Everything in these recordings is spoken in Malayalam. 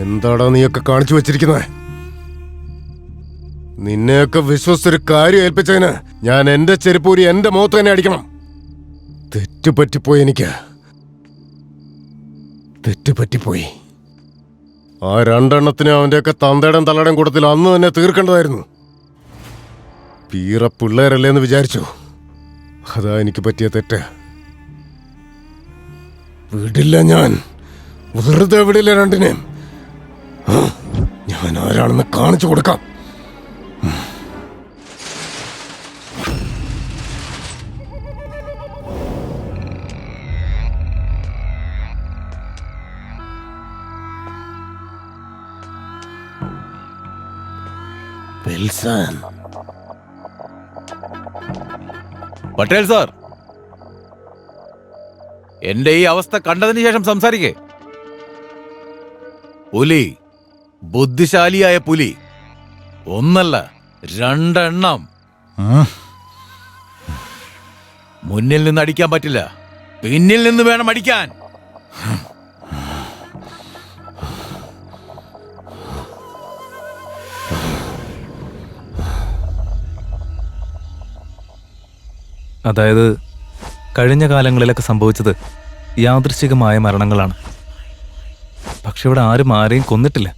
എന്താടാ നീയൊക്കെ കാണിച്ചു വെച്ചിരിക്കുന്നത്? നിന്നെയൊക്കെ വിശ്വസിച്ചൊരു കാര്യം ഏൽപ്പിച്ചതിന് ഞാൻ എന്റെ ചെരുപ്പൂരി എന്റെ മുഖത്ത് തന്നെ അടിക്കണം. തെറ്റുപറ്റിപ്പോയി, എനിക്ക് തെറ്റുപറ്റിപ്പോയി. ആ രണ്ടെണ്ണത്തിന് അവന്റെയൊക്കെ തന്തയുടെയും തള്ളയുടെയും കൂട്ടത്തിൽ അന്ന് തന്നെ തീർക്കേണ്ടതായിരുന്നു. പീറ പിള്ളേരല്ലേ എന്ന് വിചാരിച്ചു. അതാ എനിക്ക് പറ്റിയ തെറ്റ്. വിടില്ല, ഞാൻ വെറുതെ വിടില്ല രണ്ടിനെയും. ഞാൻ ആരാണെന്ന് കാണിച്ചു കൊടുക്കാം. വിൽസൺ. പട്ടേൽ സാർ, എന്റെ ഈ അവസ്ഥ കണ്ടതിന് ശേഷം സംസാരിക്കേ. പുലി, ബുദ്ധിശാലിയായ പുലി, ഒന്നല്ല രണ്ടെണ്ണം. മുന്നിൽ നിന്ന് അടിക്കാൻ പറ്റില്ല, പിന്നിൽ നിന്ന് വേണം അടിക്കാൻ. അതായത് കഴിഞ്ഞ കാലങ്ങളിലൊക്കെ സംഭവിച്ചത് യാദൃശ്ചികമായ മരണങ്ങളാണ്. പക്ഷെ ഇവിടെ ആരും ആരെയും കൊന്നിട്ടില്ല.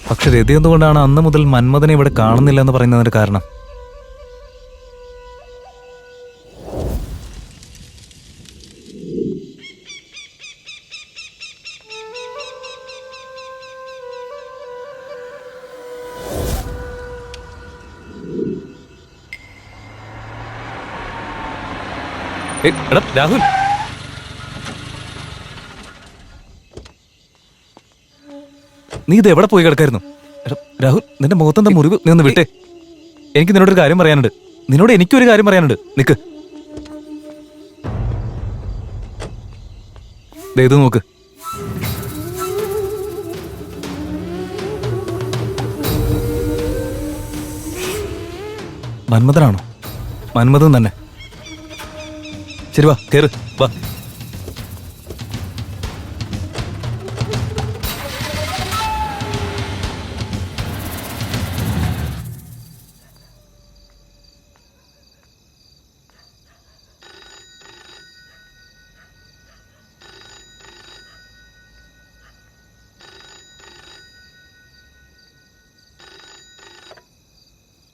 പക്ഷെ രതി എന്തുകൊണ്ടാണ് അന്ന് മുതൽ മന്മഥനെ ഇവിടെ കാണുന്നില്ല എന്ന് പറയുന്നതിന്റെ കാരണം? രാഹുൽ, നീ ഇത് എവിടെ പോയി കിടക്കായിരുന്നു? രാഹുൽ, നിന്റെ മുഖത്തെന്താ മുറിവ്? നീ ഒന്ന് വിട്ടേ. എനിക്ക് നിന്നോടൊരു കാര്യം പറയാനുണ്ട്. നിന്നോട് എനിക്കൊരു കാര്യം പറയാനുണ്ട്. നിക്ക്, ഇത് നോക്ക്. മന്മഥനാണോ? മന്മഥൻ തന്നെ. ശരി, വാ, കേറ്, വാ.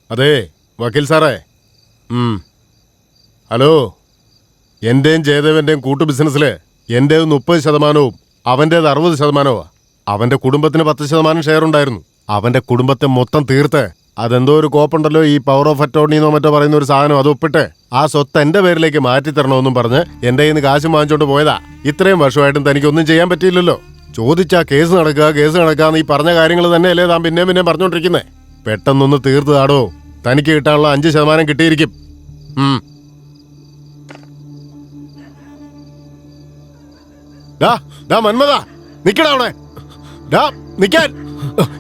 അതെ വക്കീൽ സാറേ. ഹലോ, എന്റെയും ജയദേവന്റെയും കൂട്ടു ബിസിനസ്സില് എന്റേത് 30%, അവന്റേത് 60%. അവന്റെ കുടുംബത്തിന് 10% ഷെയർ ഉണ്ടായിരുന്നു. അവന്റെ കുടുംബത്തെ മൊത്തം തീർത്ത് അതെന്തോ ഒരു കോപ്പുണ്ടല്ലോ, ഈ പവർ ഓഫ് അറ്റോർണിന്നോ മറ്റോ പറയുന്ന ഒരു സാധനം, അത് ഒപ്പിട്ട് ആ സ്വത്ത് എന്റെ പേരിലേക്ക് മാറ്റി തരണമെന്നും പറഞ്ഞ് എന്റെ കയ്യിൽ നിന്ന് കാശ് വാങ്ങിച്ചോണ്ട് പോയതാ. ഇത്രയും വർഷമായിട്ടും തനിക്കൊന്നും ചെയ്യാൻ പറ്റിയില്ലല്ലോ. ചോദിച്ചാ കേസ് നടക്കാന്ന് ഈ പറഞ്ഞ കാര്യങ്ങൾ തന്നെയല്ലേ താൻ പിന്നെയും പറഞ്ഞോണ്ടിരിക്കുന്നേ. പെട്ടെന്നൊന്ന് തീർത്ത് താടോ. തനിക്ക് കിട്ടാനുള്ള 5% കിട്ടിയിരിക്കും. മന്മഥ, നിക്കടാ അവിടെ. നിക്കാൻ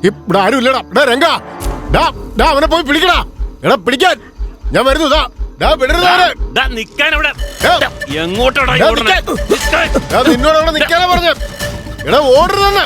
ഇവിടെ ആരും ഇല്ലടാ. രംഗ, അവനെ പോയി പിടിക്കടാ. എടാ പിടിക്കാൻ ഞാൻ വരുന്നു. നിന്നോട് അവിടെ നിക്കാനാ പറഞ്ഞ. എടാ ഓടരുതെന്ന്.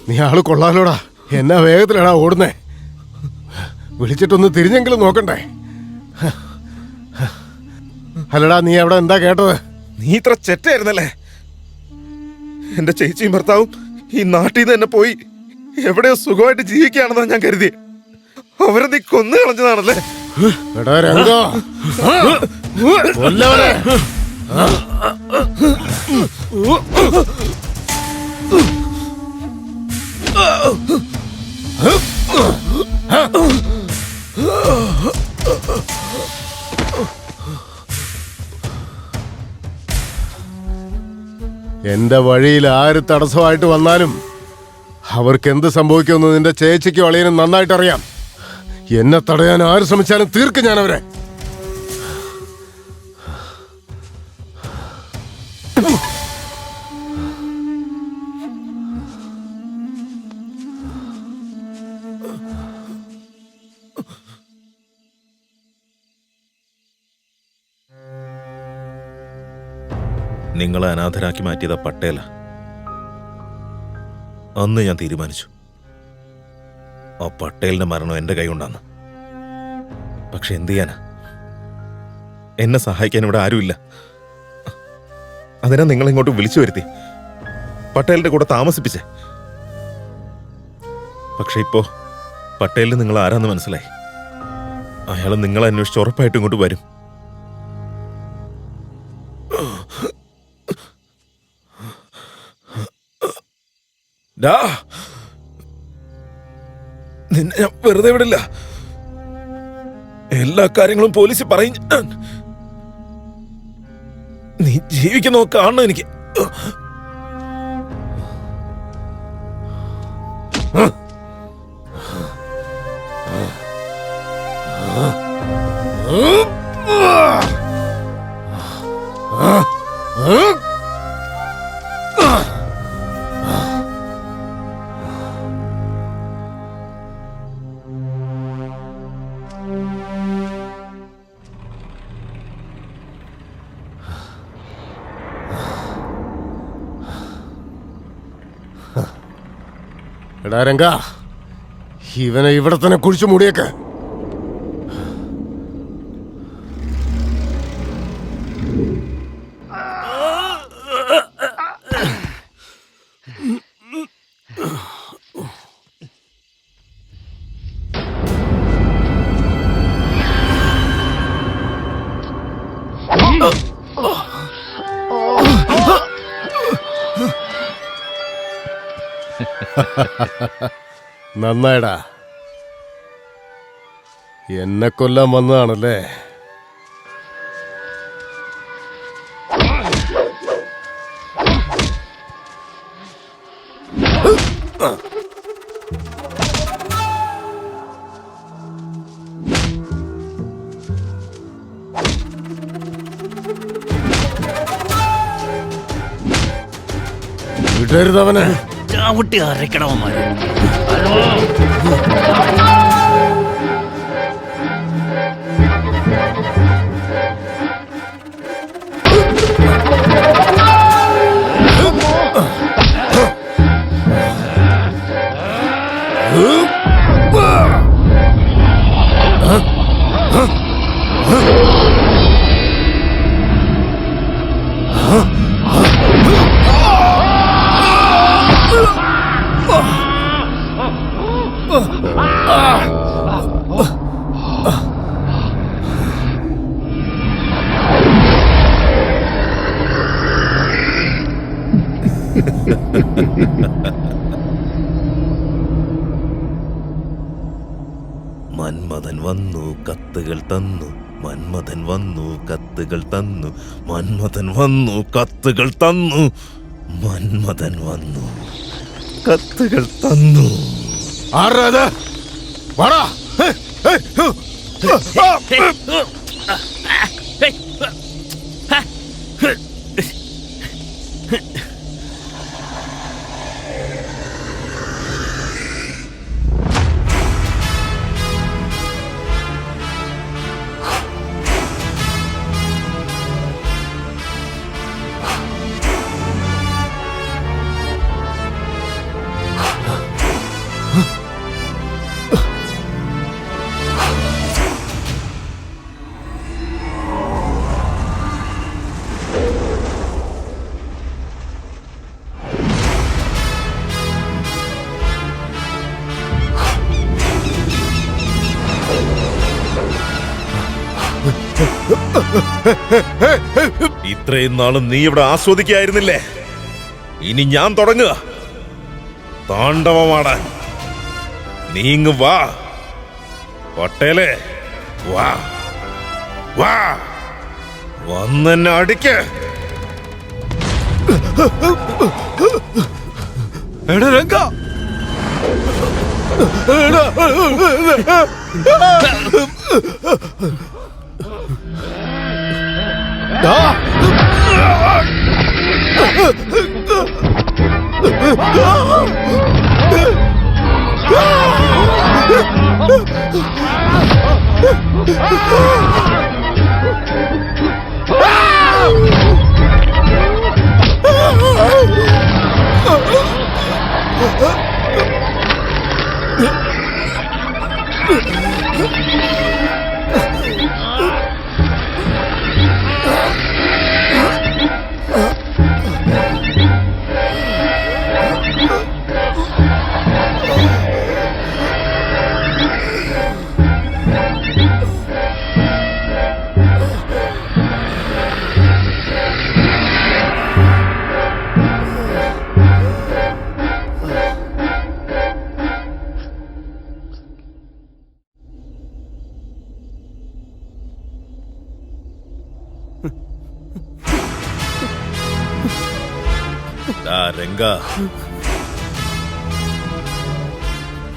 നീ ആള് കൊള്ളാലോടാ. എന്നാ വേഗത്തിലാടാ ഓടുന്നേ. വിളിച്ചിട്ടൊന്ന് തിരിഞ്ഞെങ്കിലും നോക്കണ്ടേ? അല്ലടാ, നീ അവിടെ എന്താ കേട്ടത്? നീ ഇത്ര ചെറ്റായിരുന്നല്ലേ? എന്റെ ചേച്ചിയും ഭർത്താവും ഈ നാട്ടിൽ നിന്ന് തന്നെ പോയി എവിടെയോ സുഖമായിട്ട് ജീവിക്കുകയാണെന്നാ ഞാൻ കരുതി. അവരെ നീ കൊന്നു കളഞ്ഞതാണല്ലേ? എടാ രംഗോ, കൊല്ലവനെ. എന്റെ വഴിയിൽ ആര് തടസ്സമായിട്ട് വന്നാലും അവർക്ക് എന്ത് സംഭവിക്കുമെന്ന് നിന്റെ ചേച്ചിക്കും അളിയനും നന്നായിട്ടറിയാം. എന്നെ തടയാൻ ആര് ശ്രമിച്ചാലും തീർക്കും ഞാൻ അവരെ. നിങ്ങളെ അനാഥരാക്കി മാറ്റിയത് പട്ടേല. അന്ന് ഞാൻ തീരുമാനിച്ചു ആ പട്ടേലിന്റെ മരണം എന്റെ കൈ കൊണ്ടാണ്. പക്ഷെ എന്ത് ചെയ്യാനാ, എന്നെ സഹായിക്കാൻ ഇവിടെ ആരുമില്ല. അതിനാ നിങ്ങൾ ഇങ്ങോട്ട് വിളിച്ചു വരുത്തി പട്ടേലിന്റെ കൂടെ താമസിപ്പിച്ചേ. പക്ഷെ ഇപ്പോ പട്ടേലിന് നിങ്ങൾ ആരാന്ന് മനസ്സിലായി. അയാൾ നിങ്ങളെ അന്വേഷിച്ച് ഉറപ്പായിട്ടും ഇങ്ങോട്ട് വരും. നിന്നെ ഞാൻ വെറുതെ വിടില്ല. എല്ലാ കാര്യങ്ങളും പോലീസ് പറയും. നീ ജീവിക്കുന്നോ കാണണം എനിക്ക്. എടാ രംഗ, ഇവനെ ഇവിടെ തന്നെ കുഴിച്ചു മൂടിയേക്ക്. നന്നായടാ, എന്നെ കൊല്ലാൻ വന്നതാണല്ലേ. വിടരുതവനെ. ചാവുട്ടി അരക്കണവന്മാര്. മന്മഥൻ വന്നു കത്തുകൾ തന്നു, മന്മഥൻ വന്നു കത്തുകൾ തന്നു, മന്മഥൻ വന്നു കത്തുകൾ തന്നു, മന്മഥൻ വന്നു കത്തുകൾ തന്നു. ആരാത്? വാടാ. ഇത്രയും നാളും നീ ഇവിടെ ആസ്വദിക്കായിരുന്നില്ലേ? ഇനി ഞാൻ തുടങ്ങുക താണ്ഡവമാടാൻ. നീങ്ങ് വാ പട്ടേലേ, വാ വാ, വന്നെന്നെ അടിക്ക്. എടാ രംഗ,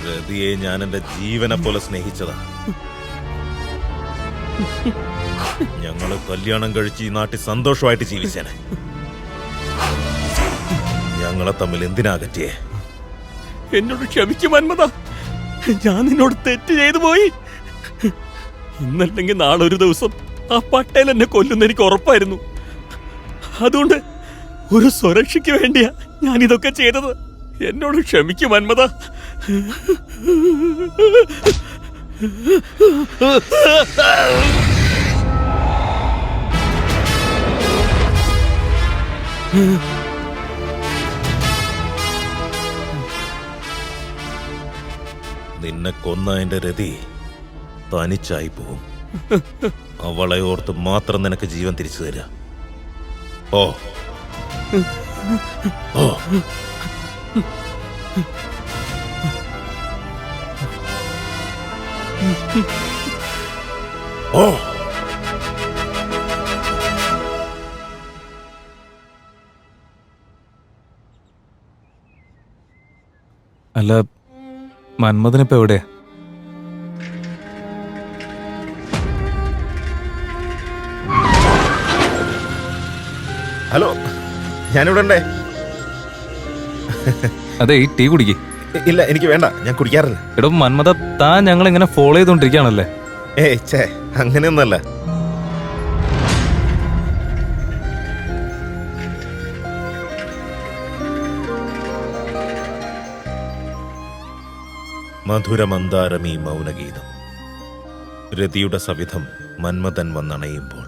രതിയെ ഞാൻ എന്റെ ജീവനെ പോലെ സ്നേഹിച്ചതാ. ഞങ്ങള് കല്യാണം കഴിച്ച് ഈ നാട്ടിൽ സന്തോഷമായിട്ട് ജീവിച്ചേനെ. ഞങ്ങളെ തമ്മിൽ എന്തിനാകറ്റിയേ? എന്നോട് ക്ഷമിക്കും മന്മത, ഞാൻ നിന്നോട് തെറ്റ് ചെയ്തു പോയി. ഇന്നല്ലെങ്കിൽ നാളെ ഒരു ദിവസം ആ പട്ടേൽ എന്നെ കൊല്ലുന്ന എനിക്ക് ഉറപ്പായിരുന്നു. അതുകൊണ്ട് ഒരു സുരക്ഷയ്ക്ക് വേണ്ടിയാ ഞാൻ ഇതൊക്കെ ചെയ്തത്. എന്നോട് ക്ഷമിക്കും മന്മത. നിന്നെ കൊന്ന എന്റെ രതി തനിച്ചായി പോവും. അവളെ ഓർത്ത് മാത്രം നിനക്ക് ജീവൻ തിരിച്ചു തരാ. ഓ ഓ ഓ അല്ല, മന്മഥനിപ്പോ എവിടെയാ? ഹലോ, ഞാനിവിടെ ഉണ്ടേ. അതെ, ഈ ടീ കുടിക്ക്. ഇല്ല, എനിക്ക് വേണ്ട, ഞാൻ കുടിക്കാറില്ല. എടോ മന്മഥ, താൻ ഞങ്ങൾ ഇങ്ങനെ ഫോളോ ചെയ്തോണ്ടിരിക്കുകയാണല്ലേ? ഏയ് ചേ, അങ്ങനെയൊന്നല്ല. മധുരമന്ദാരമീ മൗനഗീതം. രതിയുടെ സവിധം മന്മഥൻ വന്നണയുമ്പോൾ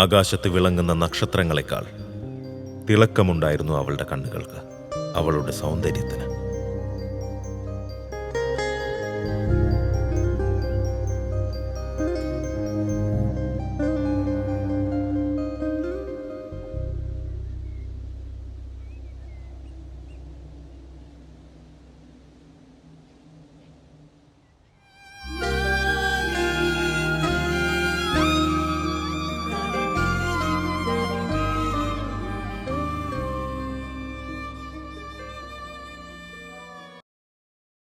ആകാശത്ത് വിളങ്ങുന്ന നക്ഷത്രങ്ങളെക്കാൾ തിളക്കമുണ്ടായിരുന്നു അവളുടെ കണ്ണുകൾക്ക്, അവളുടെ സൗന്ദര്യത്തിന്.